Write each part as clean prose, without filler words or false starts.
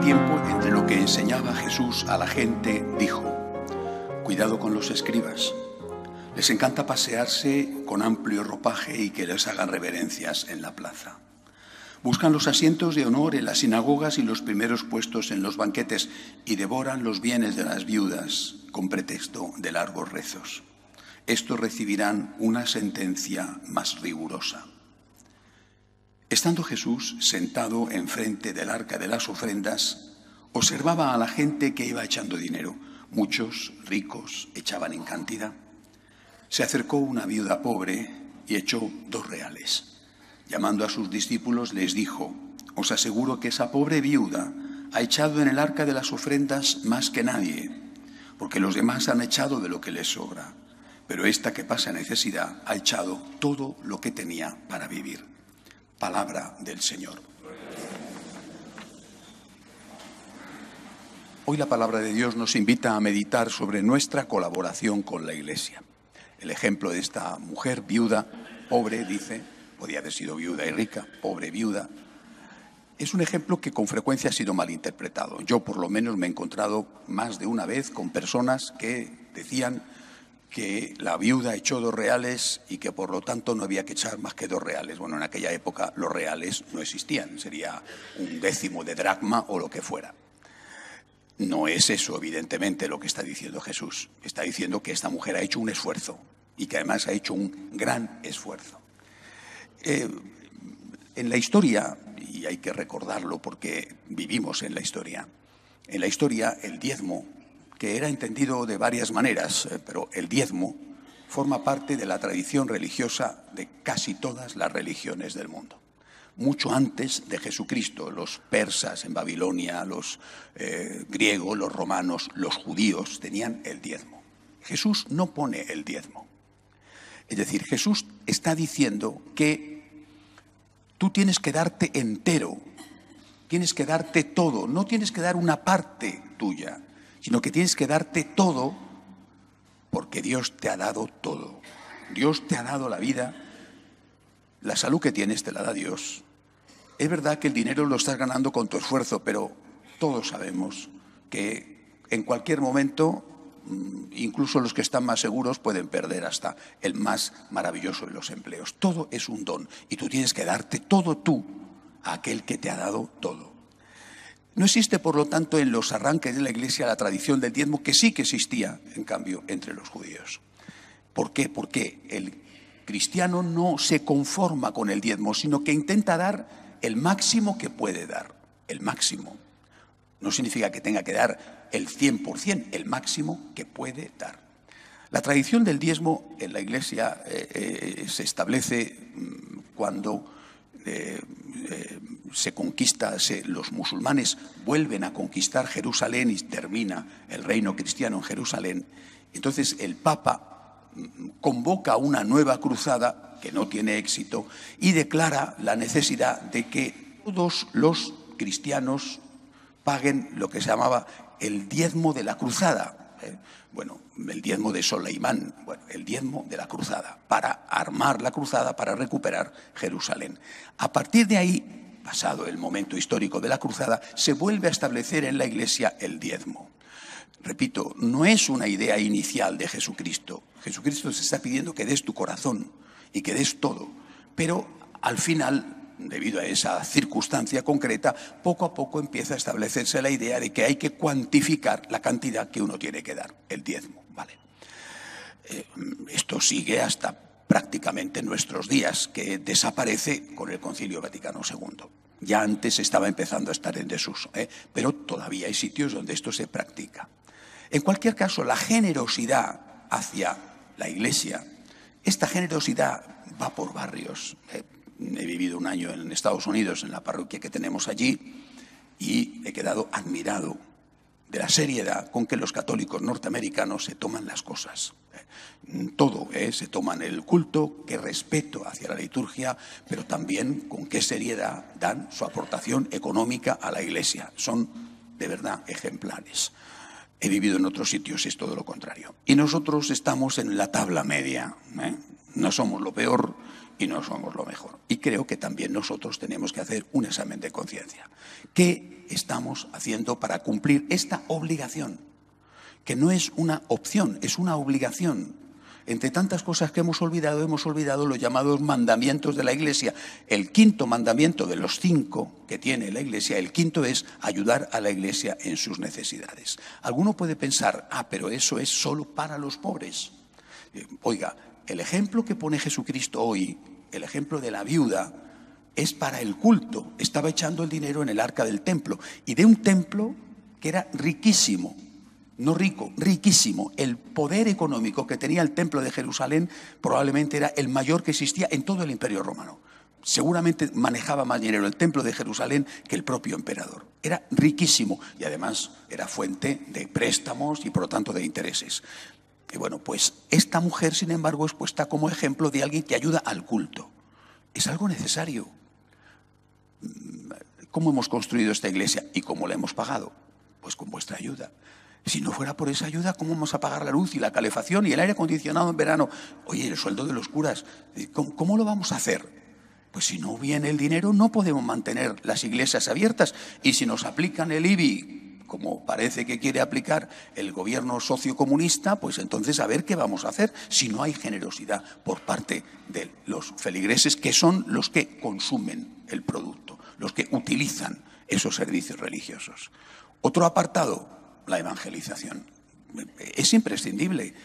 tiempo, entre lo que enseñaba Jesús a la gente, dijo: cuidado con los escribas. Les encanta pasearse con amplio ropaje y que les hagan reverencias en la plaza. Buscan los asientos de honor en las sinagogas y los primeros puestos en los banquetes y devoran los bienes de las viudas con pretexto de largos rezos. Estos recibirán una sentencia más rigurosa. Estando Jesús sentado enfrente del arca de las ofrendas, observaba a la gente que iba echando dinero. Muchos ricos echaban en cantidad. Se acercó una viuda pobre y echó 2 reales. Llamando a sus discípulos les dijo: os aseguro que esa pobre viuda ha echado en el arca de las ofrendas más que nadie, porque los demás han echado de lo que les sobra, pero esta que pasa necesidad ha echado todo lo que tenía para vivir. Palabra del Señor. Hoy la palabra de Dios nos invita a meditar sobre nuestra colaboración con la Iglesia. El ejemplo de esta mujer viuda, pobre, dice, podía haber sido viuda y rica, pobre viuda, es un ejemplo que con frecuencia ha sido malinterpretado. Yo por lo menos me he encontrado más de una vez con personas que decían que la viuda echó 2 reales y que por lo tanto no había que echar más que 2 reales. Bueno, en aquella época los reales no existían, sería 1/10 de dracma o lo que fuera. No es eso, evidentemente, lo que está diciendo Jesús. Está diciendo que esta mujer ha hecho un esfuerzo y que además ha hecho un gran esfuerzo. En la historia, y hay que recordarlo porque vivimos en la historia el diezmo, que era entendido de varias maneras, pero el diezmo forma parte de la tradición religiosa de casi todas las religiones del mundo. Mucho antes de Jesucristo, los persas en Babilonia, los griegos, los romanos, los judíos tenían el diezmo. Jesús no pone el diezmo. Es decir, Jesús está diciendo que tú tienes que darte entero, tienes que darte todo, no tienes que dar una parte tuya, sino que tienes que darte todo porque Dios te ha dado todo. Dios te ha dado la vida, la salud que tienes te la da Dios. Es verdad que el dinero lo estás ganando con tu esfuerzo, pero todos sabemos que en cualquier momento, incluso los que están más seguros pueden perder hasta el más maravilloso de los empleos. Todo es un don y tú tienes que darte todo tú a aquel que te ha dado todo. No existe, por lo tanto, en los arranques de la Iglesia la tradición del diezmo, que sí que existía, en cambio, entre los judíos. ¿Por qué? Porque el cristiano no se conforma con el diezmo, sino que intenta dar el máximo que puede dar. El máximo. No significa que tenga que dar el 100%, el máximo que puede dar. La tradición del diezmo en la Iglesia se establece cuando los musulmanes vuelven a conquistar Jerusalén y termina el reino cristiano en Jerusalén. Entonces el Papa convoca una nueva cruzada que no tiene éxito y declara la necesidad de que todos los cristianos paguen lo que se llamaba el diezmo de la cruzada. Bueno, el diezmo de Soleimán, el diezmo de la cruzada, para armar la cruzada, para recuperar Jerusalén. A partir de ahí, pasado el momento histórico de la cruzada, se vuelve a establecer en la Iglesia el diezmo. Repito, no es una idea inicial de Jesucristo. Jesucristo se está pidiendo que des tu corazón y que des todo, pero al final, debido a esa circunstancia concreta, poco a poco empieza a establecerse la idea de que hay que cuantificar la cantidad que uno tiene que dar, el diezmo, ¿vale? Esto sigue hasta prácticamente nuestros días, que desaparece con el Concilio Vaticano II. Ya antes estaba empezando a estar en desuso, pero todavía hay sitios donde esto se practica. En cualquier caso, la generosidad hacia la Iglesia, esta generosidad va por barrios. He vivido un año en Estados Unidos, en la parroquia que tenemos allí, y he quedado admirado de la seriedad con que los católicos norteamericanos se toman las cosas. Todo, se toman el culto, qué respeto hacia la liturgia, pero también con qué seriedad dan su aportación económica a la Iglesia. Son, de verdad, ejemplares. He vivido en otros sitios y es todo lo contrario. Y nosotros estamos en la tabla media, No somos lo peor y no somos lo mejor. Y creo que también nosotros tenemos que hacer un examen de conciencia. ¿Qué estamos haciendo para cumplir esta obligación? Que no es una opción, es una obligación. Entre tantas cosas que hemos olvidado los llamados mandamientos de la Iglesia. El quinto mandamiento de los 5 que tiene la Iglesia, el quinto es ayudar a la Iglesia en sus necesidades. Alguno puede pensar, pero eso es solo para los pobres. Oiga, el ejemplo que pone Jesucristo hoy, el ejemplo de la viuda, es para el culto. Estaba echando el dinero en el arca del templo, y de un templo que era riquísimo. No rico, riquísimo. El poder económico que tenía el templo de Jerusalén probablemente era el mayor que existía en todo el Imperio Romano. Seguramente manejaba más dinero el templo de Jerusalén que el propio emperador. Era riquísimo y además era fuente de préstamos y por lo tanto de intereses. Y bueno, pues esta mujer, sin embargo, es puesta como ejemplo de alguien que ayuda al culto. Es algo necesario. ¿Cómo hemos construido esta iglesia y cómo la hemos pagado? Pues con vuestra ayuda. Si no fuera por esa ayuda, ¿cómo vamos a pagar la luz y la calefacción y el aire acondicionado en verano? Oye, el sueldo de los curas, ¿cómo lo vamos a hacer? Pues si no viene el dinero, no podemos mantener las iglesias abiertas. Y si nos aplican el IBI, como parece que quiere aplicar el gobierno sociocomunista, pues entonces a ver qué vamos a hacer si no hay generosidad por parte de los feligreses, que son los que consumen el producto, los que utilizan esos servicios religiosos. Otro apartado, la evangelización. Es imprescindible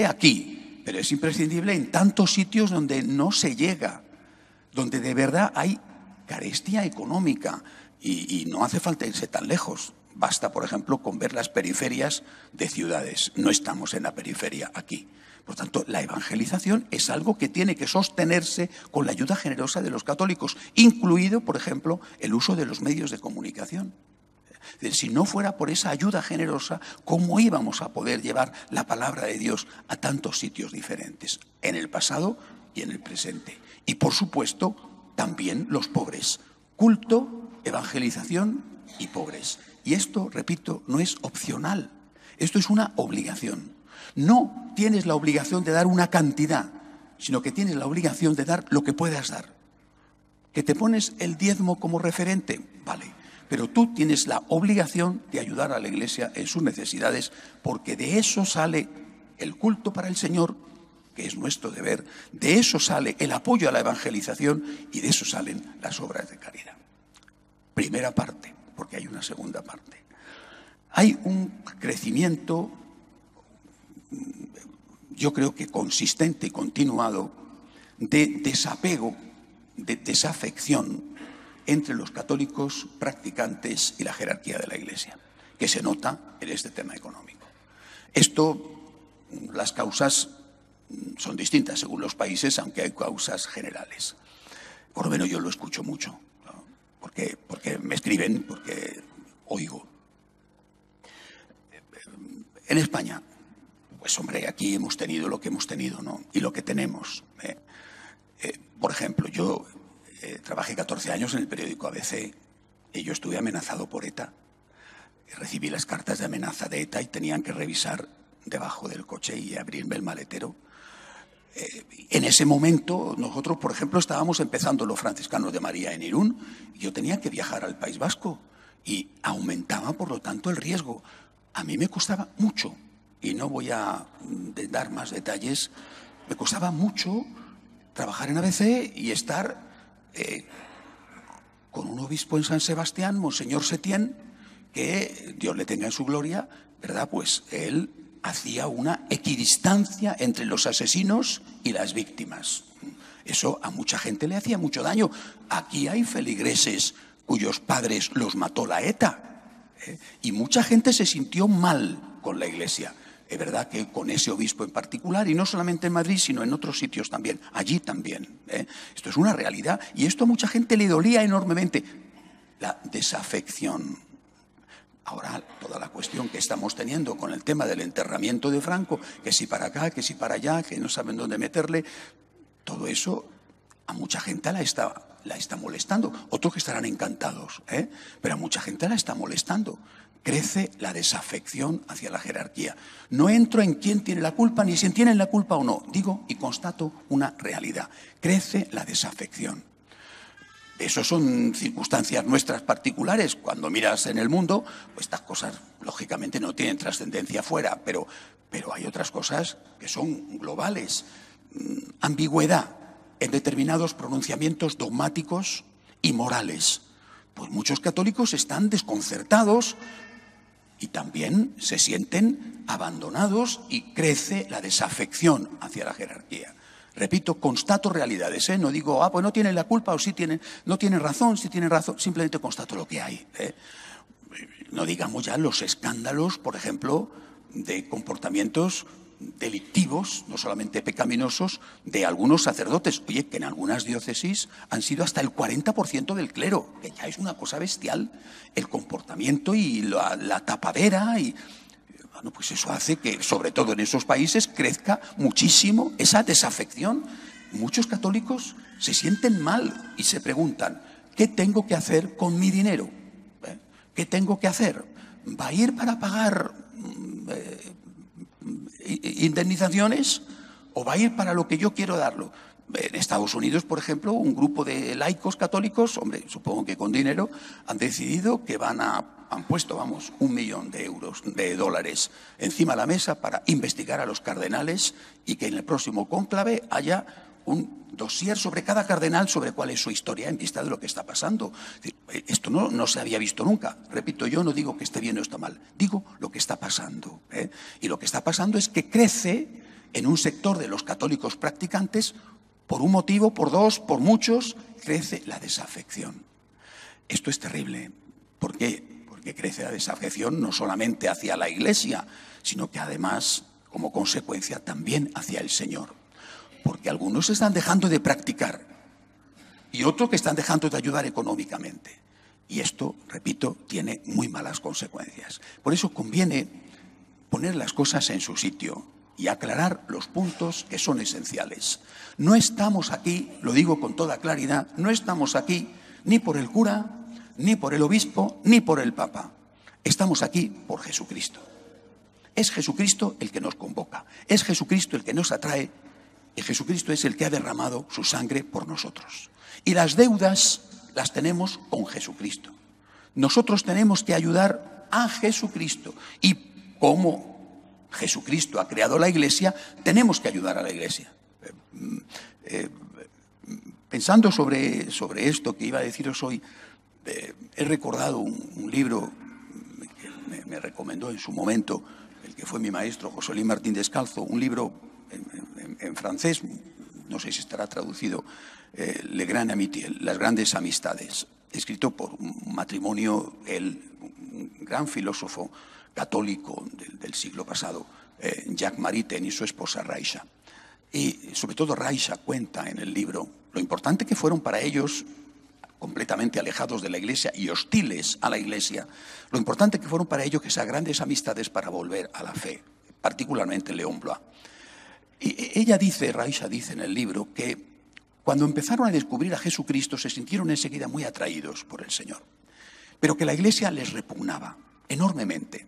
aquí, pero es imprescindible en tantos sitios donde no se llega, donde de verdad hay carestía económica y no hace falta irse tan lejos. Basta, por ejemplo, con ver las periferias de ciudades. No estamos en la periferia aquí. Por tanto, la evangelización es algo que tiene que sostenerse con la ayuda generosa de los católicos, incluido, por ejemplo, el uso de los medios de comunicación. Si no fuera por esa ayuda generosa, ¿cómo íbamos a poder llevar la palabra de Dios a tantos sitios diferentes, en el pasado y en el presente? Y por supuesto, también los pobres. Culto, evangelización y pobres. Y esto, repito, no es opcional. Esto es una obligación. No tienes la obligación de dar una cantidad, sino que tienes la obligación de dar lo que puedas dar. ¿Que te pones el diezmo como referente? Vale. Pero tú tienes la obligación de ayudar a la Iglesia en sus necesidades, porque de eso sale el culto para el Señor, que es nuestro deber, de eso sale el apoyo a la evangelización y de eso salen las obras de caridad. Primera parte, porque hay una segunda parte. Hay un crecimiento, yo creo que consistente y continuado, de desapego, de desafección entre los católicos practicantes y la jerarquía de la Iglesia, que se nota en este tema económico. Esto, las causas son distintas según los países, aunque hay causas generales. Por lo menos yo lo escucho mucho, ¿no? Porque me escriben, porque oigo. En España, pues hombre, aquí hemos tenido lo que hemos tenido, ¿no? Y lo que tenemos. Por ejemplo, yo trabajé 14 años en el periódico ABC y yo estuve amenazado por ETA. Recibí las cartas de amenaza de ETA y tenían que revisar debajo del coche y abrirme el maletero. En ese momento nosotros, por ejemplo, estábamos empezando los franciscanos de María en Irún y yo tenía que viajar al País Vasco y aumentaba, por lo tanto, el riesgo. A mí me costaba mucho, y no voy a dar más detalles, me costaba mucho trabajar en ABC y estar con un obispo en San Sebastián, Monseñor Setién, que Dios le tenga en su gloria, ¿verdad? Pues él hacía una equidistancia entre los asesinos y las víctimas. Eso a mucha gente le hacía mucho daño. Aquí hay feligreses cuyos padres los mató la ETA, y mucha gente se sintió mal con la Iglesia. Es verdad que con ese obispo en particular, y no solamente en Madrid, sino en otros sitios también, allí también. Esto es una realidad, y esto a mucha gente le dolía enormemente. La desafección. Ahora, toda la cuestión que estamos teniendo con el tema del enterramiento de Franco, que si para acá, que si para allá, que no saben dónde meterle, todo eso a mucha gente la está molestando. Otros que estarán encantados, pero a mucha gente la está molestando. crece la desafección hacia la jerarquía. No entro en quién tiene la culpa, ni si tienen la culpa o no. Digo y constato una realidad. Crece la desafección. Eso son circunstancias nuestras particulares. Cuando miras en el mundo, pues estas cosas, lógicamente, no tienen trascendencia fuera, pero hay otras cosas que son globales. Ambigüedad en determinados pronunciamientos dogmáticos y morales. Pues muchos católicos están desconcertados y también se sienten abandonados y crece la desafección hacia la jerarquía. Repito, constato realidades, no digo, pues no tienen la culpa o sí tienen, no tienen razón, sí tienen razón, simplemente constato lo que hay. No digamos ya los escándalos, por ejemplo, de comportamientos delictivos, no solamente pecaminosos, de algunos sacerdotes. Oye, que en algunas diócesis han sido hasta el 40% del clero, que ya es una cosa bestial, el comportamiento y la tapadera y... Bueno, pues eso hace que, sobre todo en esos países, crezca muchísimo esa desafección. Muchos católicos se sienten mal y se preguntan, ¿qué tengo que hacer con mi dinero? ¿Qué tengo que hacer? ¿Va a ir para pagar indemnizaciones o va a ir para lo que yo quiero darlo? En Estados Unidos, por ejemplo, un grupo de laicos católicos, hombre, supongo que con dinero, han decidido que han puesto, $1 millón de dólares encima de la mesa para investigar a los cardenales y que en el próximo cónclave haya un dossier sobre cada cardenal sobre cuál es su historia en vista de lo que está pasando. Esto no se había visto nunca. Repito, yo no digo que esté bien o está mal, digo lo que está pasando. Y lo que está pasando es que crece en un sector de los católicos practicantes, por un motivo, por dos, por muchos, crece la desafección. Esto es terrible. ¿Por qué? Porque crece la desafección no solamente hacia la Iglesia, sino que además, como consecuencia, también hacia el Señor. Porque algunos están dejando de practicar y otros que están dejando de ayudar económicamente. Y esto, repito, tiene muy malas consecuencias. Por eso conviene poner las cosas en su sitio y aclarar los puntos que son esenciales. No estamos aquí, lo digo con toda claridad, no estamos aquí ni por el cura, ni por el obispo, ni por el papa. Estamos aquí por Jesucristo. Es Jesucristo el que nos convoca, es Jesucristo el que nos atrae y Jesucristo es el que ha derramado su sangre por nosotros. Y las deudas las tenemos con Jesucristo. Nosotros tenemos que ayudar a Jesucristo y como Jesucristo ha creado la Iglesia, tenemos que ayudar a la Iglesia. Pensando sobre esto que iba a deciros hoy, he recordado un libro que me recomendó en su momento el que fue mi maestro, José Luis Martín Descalzo, un libro en francés, no sé si estará traducido, Le Grand Amitié, Las Grandes Amistades, escrito por un matrimonio, un gran filósofo católico del siglo pasado, Jacques Maritain y su esposa Raisha. Y sobre todo Raisha cuenta en el libro lo importante que fueron para ellos, completamente alejados de la Iglesia y hostiles a la Iglesia, lo importante que fueron para ellos esas grandes amistades para volver a la fe, particularmente Léon Bloy. Y ella dice, Raisha dice en el libro, que cuando empezaron a descubrir a Jesucristo se sintieron enseguida muy atraídos por el Señor, pero que la Iglesia les repugnaba enormemente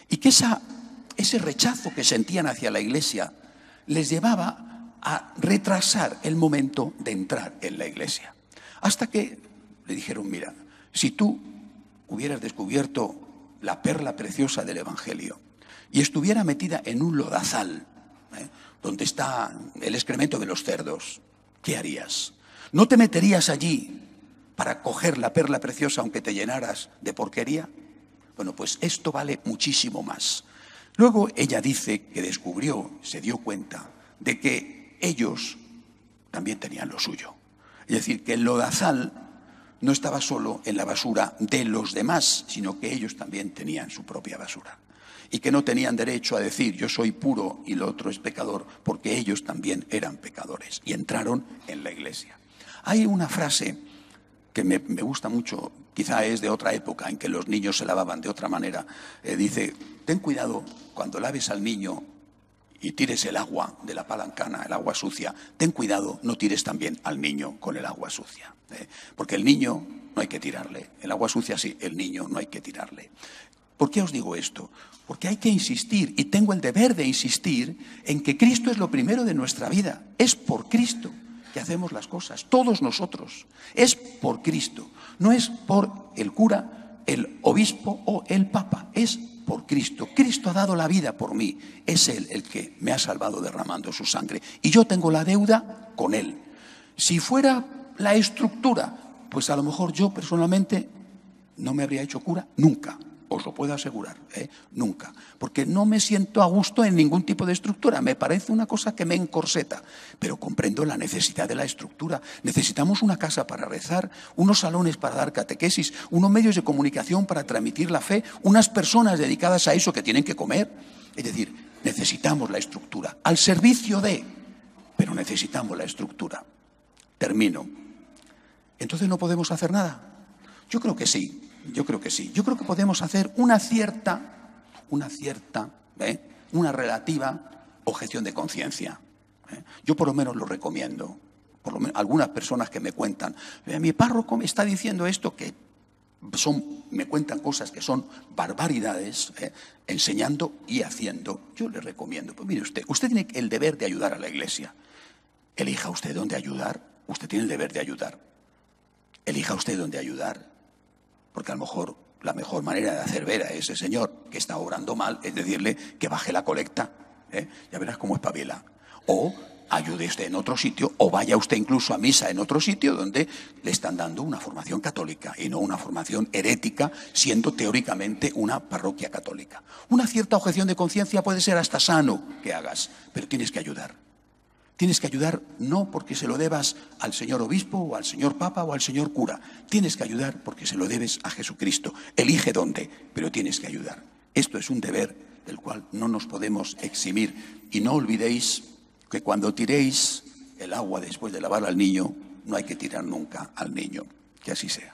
y que ese rechazo que sentían hacia la Iglesia les llevaba a retrasar el momento de entrar en la Iglesia. Hasta que le dijeron, mira, si tú hubieras descubierto la perla preciosa del Evangelio y estuviera metida en un lodazal, donde está el excremento de los cerdos, ¿qué harías? ¿No te meterías allí para coger la perla preciosa aunque te llenaras de porquería? Bueno, pues esto vale muchísimo más. Luego ella dice que descubrió, se dio cuenta de que ellos también tenían lo suyo. Es decir, que el lodazal no estaba solo en la basura de los demás, sino que ellos también tenían su propia basura. Y que no tenían derecho a decir yo soy puro y el otro es pecador, porque ellos también eran pecadores y entraron en la Iglesia. Hay una frase que me gusta mucho, quizá es de otra época en que los niños se lavaban de otra manera. Dice, ten cuidado cuando laves al niño y tires el agua de la palancana, el agua sucia, ten cuidado, no tires también al niño con el agua sucia. Porque el niño no hay que tirarle, el agua sucia sí, el niño no hay que tirarle. ¿Por qué os digo esto? Porque hay que insistir, y tengo el deber de insistir, en que Cristo es lo primero de nuestra vida. Es por Cristo que hacemos las cosas, todos nosotros. Es por Cristo. No es por el cura, el obispo o el papa. Es por Cristo. Cristo ha dado la vida por mí. Es Él el que me ha salvado derramando su sangre. Y yo tengo la deuda con Él. Si fuera la estructura, pues a lo mejor yo personalmente no me habría hecho cura nunca. Os lo puedo asegurar, nunca. Porque no me siento a gusto en ningún tipo de estructura. Me parece una cosa que me encorseta. Pero comprendo la necesidad de la estructura. Necesitamos una casa para rezar, unos salones para dar catequesis, unos medios de comunicación para transmitir la fe, unas personas dedicadas a eso que tienen que comer. Es decir, necesitamos la estructura. Al servicio de, pero necesitamos la estructura. Termino. ¿Entonces no podemos hacer nada? Yo creo que sí. Yo creo que sí. Yo creo que podemos hacer una relativa objeción de conciencia. Yo por lo menos lo recomiendo. Por lo menos algunas personas que me cuentan, mi párroco me está diciendo esto, que me cuentan cosas que son barbaridades, enseñando y haciendo. Yo le recomiendo, pues mire usted tiene el deber de ayudar a la Iglesia. Elija usted dónde ayudar. Usted tiene el deber de ayudar. Elija usted dónde ayudar. Porque a lo mejor la mejor manera de hacer ver a ese señor que está obrando mal es decirle que baje la colecta. Ya verás cómo espabila. O ayude usted en otro sitio, o vaya usted incluso a misa en otro sitio donde le están dando una formación católica y no una formación herética, siendo teóricamente una parroquia católica. Una cierta objeción de conciencia puede ser hasta sano que hagas, pero tienes que ayudar. Tienes que ayudar no porque se lo debas al señor obispo o al señor papa o al señor cura. Tienes que ayudar porque se lo debes a Jesucristo. Elige dónde, pero tienes que ayudar. Esto es un deber del cual no nos podemos eximir. Y no olvidéis que cuando tiréis el agua después de lavar al niño, no hay que tirar nunca al niño. Que así sea.